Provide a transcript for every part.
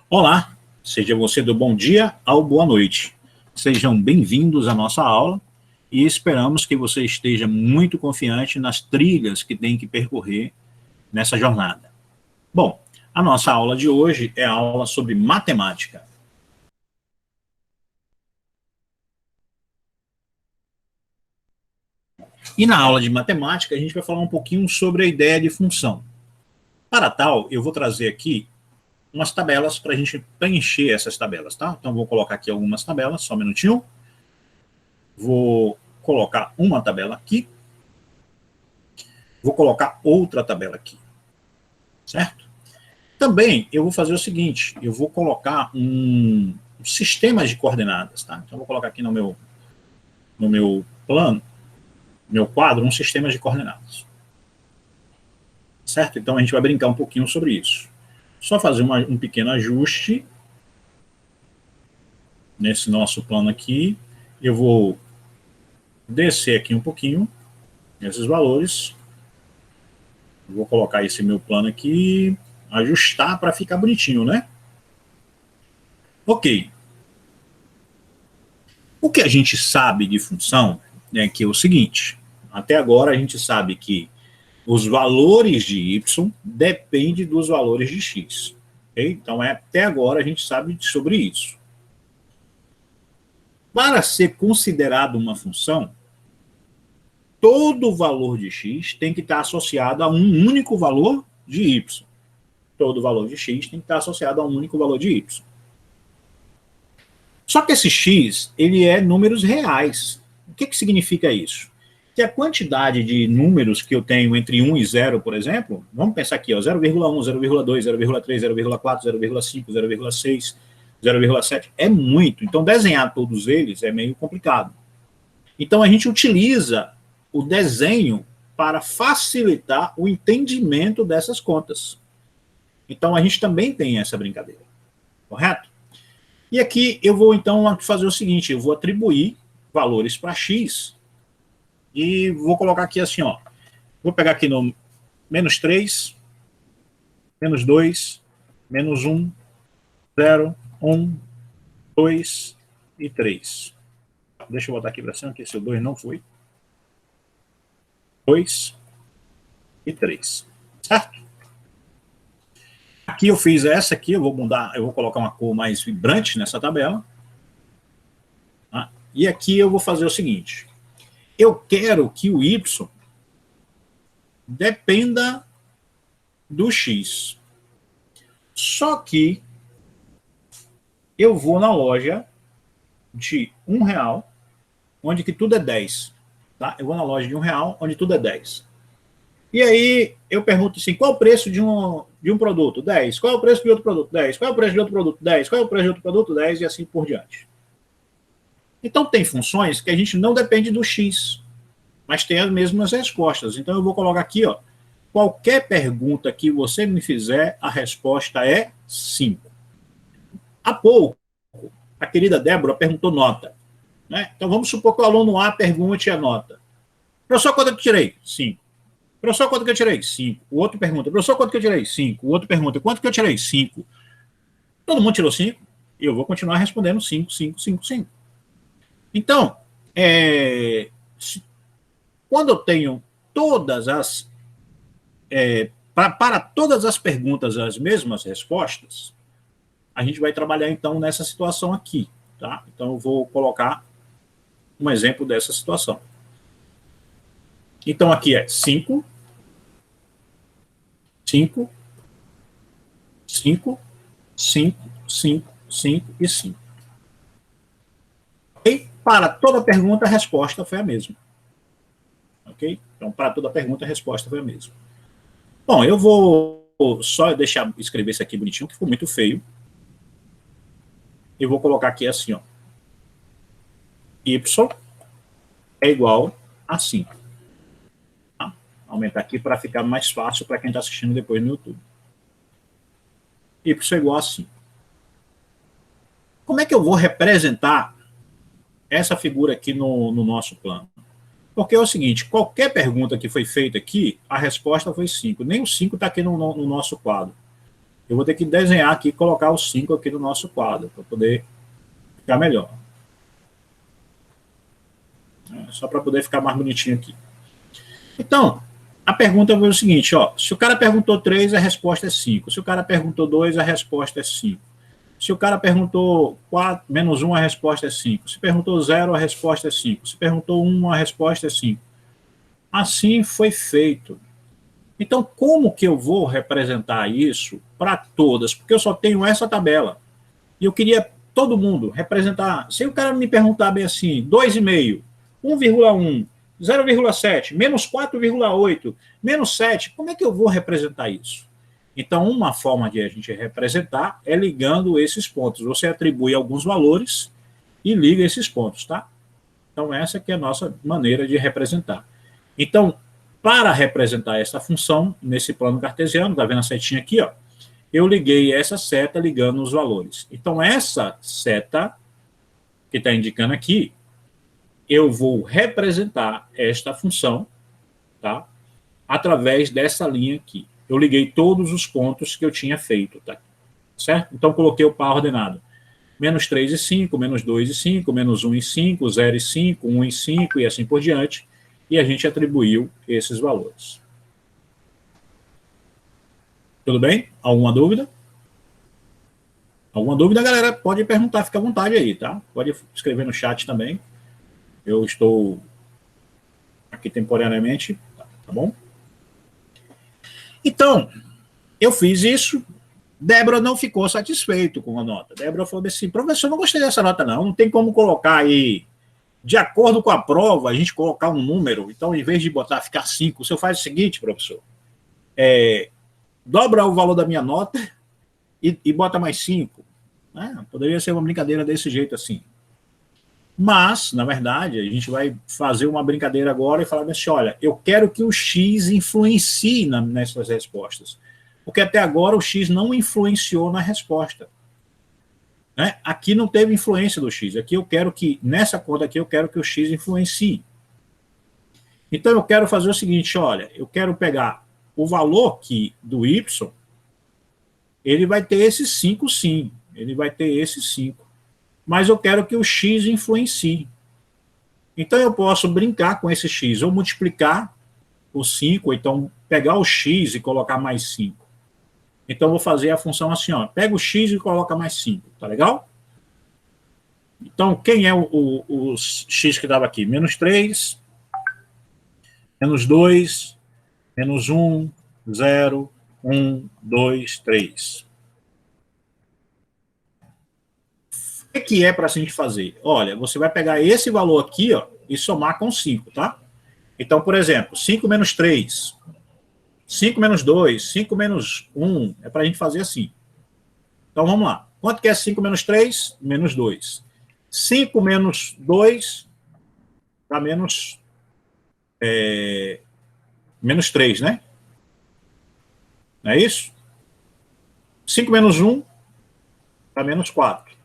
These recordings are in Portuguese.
Olá, seja você do bom dia ao boa noite. Sejam bem-vindos à nossa aula e esperamos que você esteja muito confiante nas trilhas que tem que percorrer nessa jornada. Bom, a nossa aula de hoje é a aula sobre matemática. E na aula de matemática a gente vai falar um pouquinho sobre a ideia de função. Para tal, eu vou trazer aqui umas tabelas para a gente preencher essas tabelas, tá? Então vou colocar aqui algumas tabelas, só um minutinho. Vou colocar uma tabela aqui. Vou colocar outra tabela aqui, certo? Também eu vou fazer o seguinte, eu vou colocar um sistema de coordenadas, tá? Então eu vou colocar aqui no meu plano, meu quadro, um sistema de coordenadas. Certo? Então a gente vai brincar um pouquinho sobre isso. Só fazer um pequeno ajuste nesse nosso plano aqui. Eu vou descer aqui um pouquinho esses valores. Vou colocar esse meu plano aqui, ajustar para ficar bonitinho, né? Ok. O que a gente sabe de função é que é o seguinte, até agora a gente sabe que os valores de y dependem dos valores de x. Okay? Então, até agora a gente sabe sobre isso. Para ser considerado uma função, todo valor de x tem que estar associado a um único valor de y. Todo valor de x tem que estar associado a um único valor de y. Só que esse x, ele é números reais. O que significa isso? Que a quantidade de números que eu tenho entre 1 e 0, por exemplo, vamos pensar aqui, 0,1, 0,2, 0,3, 0,4, 0,5, 0,6, 0,7, é muito. Então, desenhar todos eles é meio complicado. Então, a gente utiliza o desenho para facilitar o entendimento dessas contas. Então, a gente também tem essa brincadeira, correto? E aqui eu vou, então, fazer o seguinte, eu vou atribuir valores para x e vou colocar aqui assim, ó. Vou pegar aqui no menos 3, menos 2, menos 1, 0, 1, 2 e 3. Deixa eu botar aqui para cima, que esse 2 não foi. 2 e 3, certo? Aqui eu fiz essa aqui, eu vou mudar, eu vou colocar uma cor mais vibrante nessa tabela. Tá? E aqui eu vou fazer o seguinte, eu quero que o y dependa do x. Só que eu vou na loja de R$1, onde que tudo é 10. Tá? Eu vou na loja de R$1, onde tudo é 10. E aí eu pergunto assim, qual é o preço de um produto? 10. Qual é o preço de outro produto? 10. Qual é o preço de outro produto? 10. Qual é o preço de outro produto? 10 e assim por diante. Então tem funções que a gente não depende do x, mas tem as mesmas respostas. Então eu vou colocar aqui, ó, qualquer pergunta que você me fizer, a resposta é 5. Há pouco, a querida Débora perguntou nota. Né? Então vamos supor que o aluno A pergunte a nota. Professor, quanto eu tirei? 5. Professor, quanto que eu tirei? 5. O outro pergunta, professor, quanto que eu tirei? 5. O outro pergunta, quanto que eu tirei? 5. Todo mundo tirou 5? E eu vou continuar respondendo 5, 5, 5, 5. Então, quando eu tenho todas as... para todas as perguntas as mesmas respostas, a gente vai trabalhar, então, nessa situação aqui. Tá? Então, eu vou colocar um exemplo dessa situação. Então, aqui é 5, 5, 5, 5, 5, 5 e 5. Ok? Para toda pergunta, a resposta foi a mesma. Ok? Então, para toda pergunta, a resposta foi a mesma. Bom, eu vou só escrever isso aqui bonitinho, que ficou muito feio. Eu vou colocar aqui assim, ó. Y é igual a 5. Tá? Aumentar aqui para ficar mais fácil para quem está assistindo depois no YouTube. Y é igual a 5. Como é que eu vou representar essa figura aqui no nosso plano? Porque é o seguinte, qualquer pergunta que foi feita aqui, a resposta foi 5. Nem o 5 está aqui no nosso quadro. eu vou ter que desenhar aqui, colocar os 5 aqui no nosso quadro, para poder ficar melhor. Só para poder ficar mais bonitinho aqui. Então, a pergunta foi o seguinte, ó, se o cara perguntou 3, a resposta é 5. Se o cara perguntou 2, a resposta é 5. Se o cara perguntou 4, menos 1, a resposta é 5. Se perguntou 0, a resposta é 5. Se perguntou 1, a resposta é 5. Assim foi feito. Então, como que eu vou representar isso para todas? Porque eu só tenho essa tabela. E eu queria todo mundo representar. Se o cara me perguntar bem assim, 2,5, 1,1, 0,7, menos 4,8, menos 7, como é que eu vou representar isso? Então, uma forma de a gente representar é ligando esses pontos. Você atribui alguns valores e liga esses pontos, tá? Então, essa que é a nossa maneira de representar. Então, para representar essa função, nesse plano cartesiano, tá vendo a setinha aqui, ó? Eu liguei essa seta ligando os valores. Então, essa seta que está indicando aqui, eu vou representar esta função, tá? Através dessa linha aqui. Eu liguei todos os pontos que eu tinha feito, tá? Certo? Então, coloquei o par ordenado. Menos 3 e 5, menos 2 e 5, menos 1 e 5, 0 e 5, 1 e 5 e assim por diante. E a gente atribuiu esses valores. Tudo bem? Alguma dúvida? Alguma dúvida, galera? Pode perguntar, fica à vontade aí, tá? Pode escrever no chat também. Eu estou aqui temporariamente, tá bom? Então, eu fiz isso. Débora não ficou satisfeito com a nota. Débora falou assim, professor, não gostei dessa nota não tem como colocar aí, de acordo com a prova, a gente colocar um número, então em vez de botar, ficar 5, o senhor faz o seguinte, professor, dobra o valor da minha nota e bota mais 5. Poderia ser uma brincadeira desse jeito assim. Mas, na verdade, a gente vai fazer uma brincadeira agora e falar assim, olha, eu quero que o X influencie nessas respostas. Porque até agora o X não influenciou na resposta. Né? Aqui não teve influência do X. Aqui eu quero que, nessa conta aqui, eu quero que o X influencie. Então eu quero fazer o seguinte, olha, eu quero pegar o valor do Y, ele vai ter esses 5 sim, ele vai ter esses 5. Mas eu quero que o X influencie. Então eu posso brincar com esse X, ou multiplicar por 5, ou então pegar o X e colocar mais 5. Então, eu vou fazer a função assim, ó, pega o X e coloca mais 5, tá legal? Então, quem é o X que estava aqui? Menos 3, menos 2, menos 1, 0, 1, 2, 3. O que é para a gente fazer? Olha, você vai pegar esse valor aqui, ó, e somar com 5, tá? Então, por exemplo, 5 menos 3, 5 menos 2, 5 menos 1, é para a gente fazer assim. Então, vamos lá. Quanto que é 5 menos 3? Menos 2. 5 menos 2 dá menos 3, né? Não é isso? 5 menos 1 dá menos 4.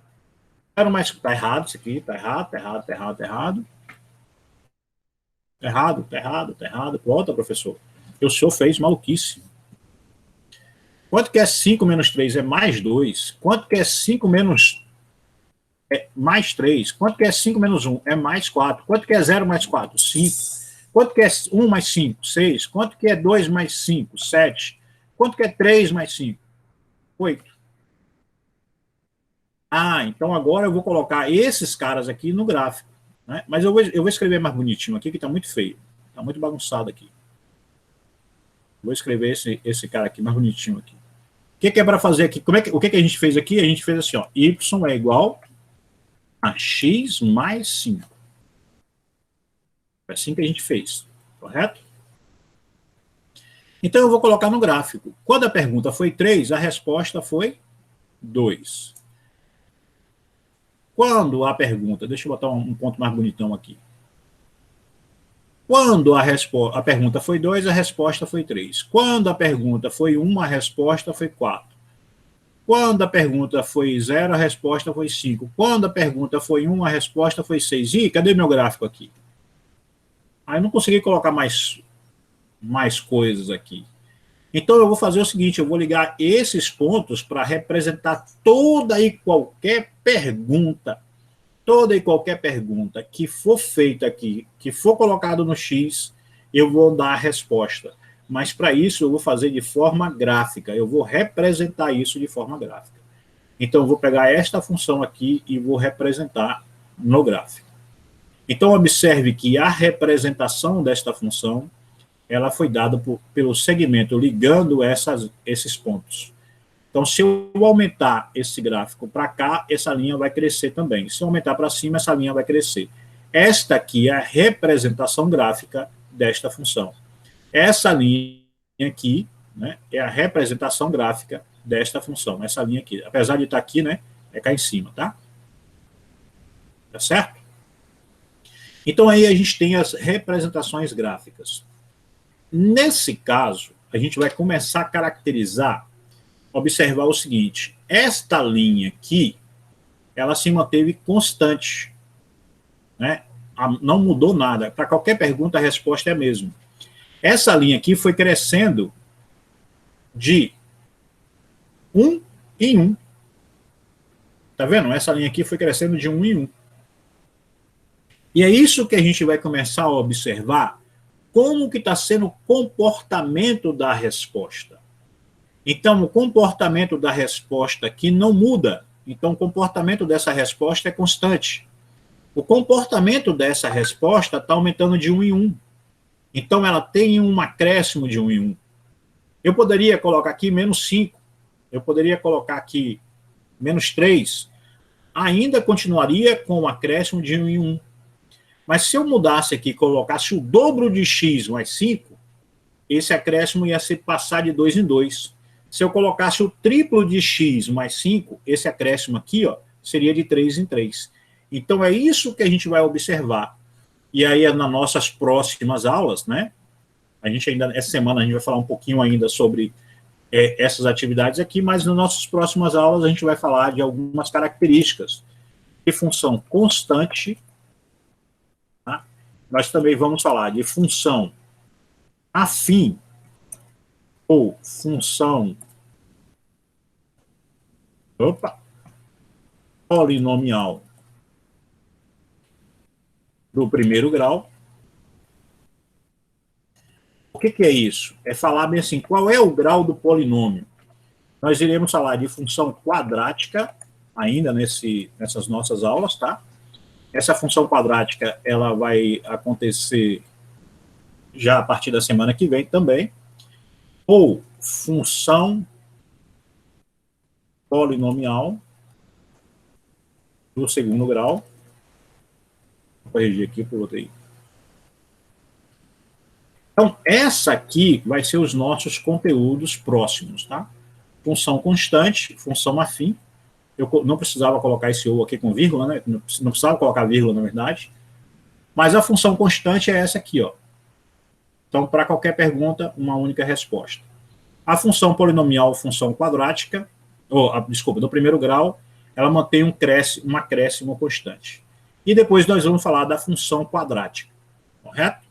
Está errado isso aqui, está errado, está errado, está errado, está errado. Está errado, está errado, está errado. Volta, professor. O senhor fez maluquice. Quanto que é 5 menos 3? É mais 2. Quanto que é 5 menos mais 3? Quanto que é 5 menos 1? É mais 4. Quanto que é 0 mais 4? 5. Quanto que é 1 mais 5? 6. Quanto que é 2 mais 5? 7. Quanto que é 3 mais 5? 8. Então agora eu vou colocar esses caras aqui no gráfico. Né? Mas eu vou escrever mais bonitinho aqui, que está muito feio. Está muito bagunçado aqui. Vou escrever esse cara aqui mais bonitinho aqui. O que é para fazer aqui? O que a gente fez aqui? A gente fez assim, ó, y é igual a x mais 5. É assim que a gente fez, correto? Então eu vou colocar no gráfico. Quando a pergunta foi 3, a resposta foi 2. Quando a pergunta... Deixa eu botar um ponto mais bonitão aqui. Quando a pergunta foi 2, a resposta foi 3. Quando a pergunta foi 1, a resposta foi 4. Quando a pergunta foi 0, a resposta foi 5. Quando a pergunta foi 1, a resposta foi 6. Ih, cadê meu gráfico aqui? Aí eu não consegui colocar mais coisas aqui. Então eu vou fazer o seguinte, eu vou ligar esses pontos para representar toda e qualquer pergunta que for feita aqui, que for colocado no X, eu vou dar a resposta. Mas para isso eu vou fazer de forma gráfica, eu vou representar isso de forma gráfica. Então eu vou pegar esta função aqui e vou representar no gráfico. Então observe que a representação desta função, ela foi dada pelo segmento ligando esses pontos. Então, se eu aumentar esse gráfico para cá, essa linha vai crescer também. Se eu aumentar para cima, essa linha vai crescer. Esta aqui é a representação gráfica desta função. Essa linha aqui, né, é a representação gráfica desta função. Essa linha aqui, apesar de estar aqui, né, é cá em cima, tá? Tá certo? Então, aí a gente tem as representações gráficas. Nesse caso, a gente vai começar a caracterizar, observar o seguinte, esta linha aqui, ela se manteve constante, né? Não mudou nada. Para qualquer pergunta, a resposta é a mesma. Essa linha aqui foi crescendo de 1 em 1. Tá vendo? Essa linha aqui foi crescendo de 1 em 1. E é isso que a gente vai começar a observar, como que está sendo o comportamento da resposta. Então, o comportamento da resposta aqui não muda. Então, o comportamento dessa resposta é constante. O comportamento dessa resposta está aumentando de 1 em 1. Então, ela tem um acréscimo de 1 em 1. Eu poderia colocar aqui menos 5. Eu poderia colocar aqui menos 3. Ainda continuaria com o acréscimo de 1 em 1. Mas se eu mudasse aqui e colocasse o dobro de x mais 5, esse acréscimo ia se passar de 2 em 2. Se eu colocasse o triplo de x mais 5, esse acréscimo aqui, ó, seria de 3 em 3. Então, é isso que a gente vai observar. E aí, nas nossas próximas aulas, né? A gente ainda, essa semana, a gente vai falar um pouquinho ainda sobre essas atividades aqui, mas nas nossas próximas aulas a gente vai falar de algumas características de função constante. Tá? Nós também vamos falar de função afim ou função polinomial do primeiro grau. O que é isso? É falar bem assim, qual é o grau do polinômio? Nós iremos falar de função quadrática ainda nessas nossas aulas, tá? Essa função quadrática, ela vai acontecer já a partir da semana que vem também. Ou função polinomial do segundo grau. Vou corrigir aqui, porque eu botei. Então, essa aqui vai ser os nossos conteúdos próximos, tá? Função constante, função afim. Eu não precisava colocar esse ou aqui com vírgula, né? Não precisava colocar vírgula, na verdade. Mas a função constante é essa aqui, ó. Então, para qualquer pergunta, uma única resposta. A polinomial, função quadrática, desculpa, do primeiro grau, ela mantém um acréscimo constante. E depois nós vamos falar da função quadrática, correto?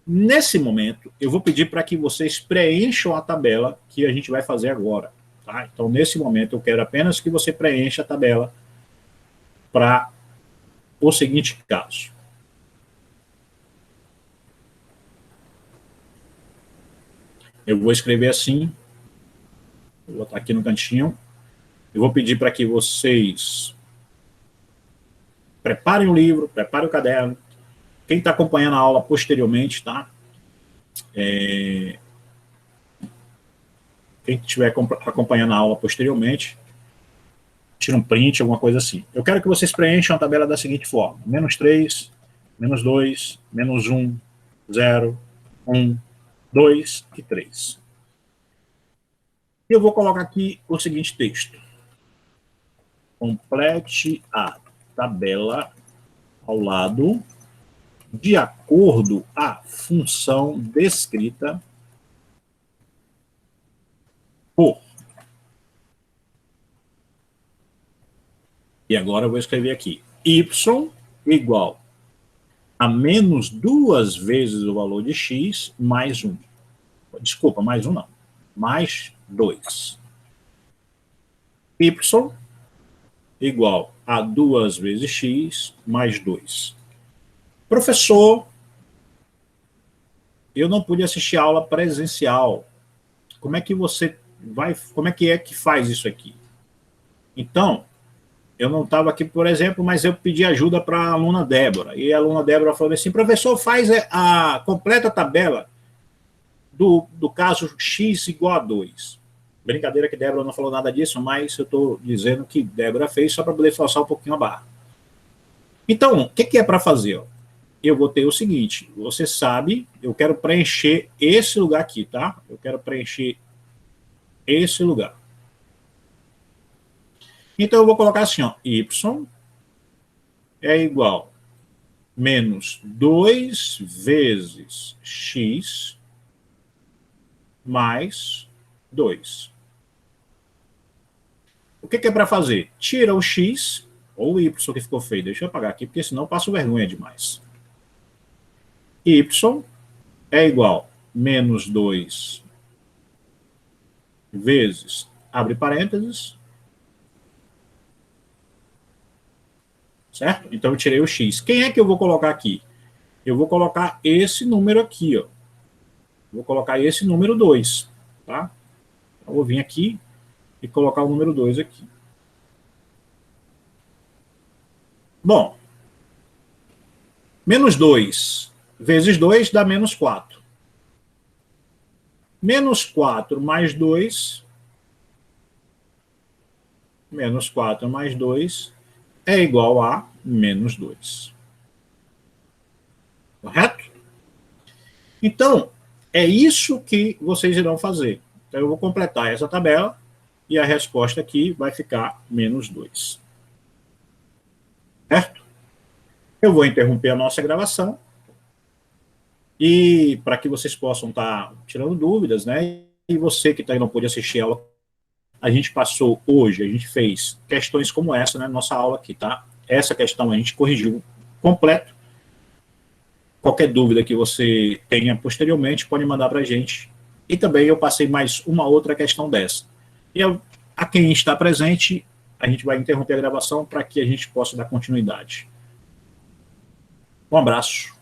Nesse momento, eu vou pedir para que vocês preencham a tabela que a gente vai fazer agora. Tá? Então, nesse momento, eu quero apenas que você preencha a tabela para o seguinte caso. Eu vou escrever assim, vou botar aqui no cantinho. Eu vou pedir para que vocês preparem o livro, preparem o caderno. Quem está acompanhando a aula posteriormente, tá? Quem estiver acompanhando a aula posteriormente, tira um print, alguma coisa assim. Eu quero que vocês preencham a tabela da seguinte forma. Menos 3, menos 2, menos 1, 0, 1, 2 e 3. E eu vou colocar aqui o seguinte texto. Complete a tabela ao lado de acordo a função descrita por. E agora eu vou escrever aqui. Y igual a menos 2 vezes o valor de x mais 1. Desculpa, mais 1 não. mais 2. Y igual a 2 vezes x mais 2. Professor, eu não pude assistir a aula presencial. Como é que você vai, como é que faz isso aqui? Então, eu não estava aqui, por exemplo, mas eu pedi ajuda para a aluna Débora. E a aluna Débora falou assim, professor, faz a completa tabela do caso x igual a 2. Brincadeira que Débora não falou nada disso, mas eu estou dizendo que Débora fez só para poder forçar um pouquinho a barra. Então, o que é para fazer? Eu vou ter o seguinte, você sabe, eu quero preencher esse lugar aqui, tá? Eu quero preencher esse lugar. Então, eu vou colocar assim, ó, y é igual menos 2 vezes x mais 2. O que é para fazer? Tira o x, ou o y que ficou feio, deixa eu apagar aqui, porque senão eu passo vergonha demais. Y é igual menos 2 vezes, abre parênteses, certo? Então eu tirei o x. Quem é que eu vou colocar aqui? Eu vou colocar esse número aqui, ó. Vou colocar esse número 2, tá? Eu vou vir aqui e colocar o número 2 aqui. Bom, menos 2 vezes 2 dá menos 4. Menos 4 mais 2, menos 4 mais 2 é igual a menos 2. Correto? Então, é isso que vocês irão fazer. Então, eu vou completar essa tabela e a resposta aqui vai ficar menos 2. Certo? Eu vou interromper a nossa gravação e para que vocês possam estar tirando dúvidas, né? E você que não pôde assistir a aula, a gente passou hoje, a gente fez questões como essa, né? Nossa aula aqui, tá? Essa questão a gente corrigiu completo. Qualquer dúvida que você tenha posteriormente, pode mandar para a gente. E também eu passei mais uma outra questão dessa. E a quem está presente, a gente vai interromper a gravação para que a gente possa dar continuidade. Um abraço.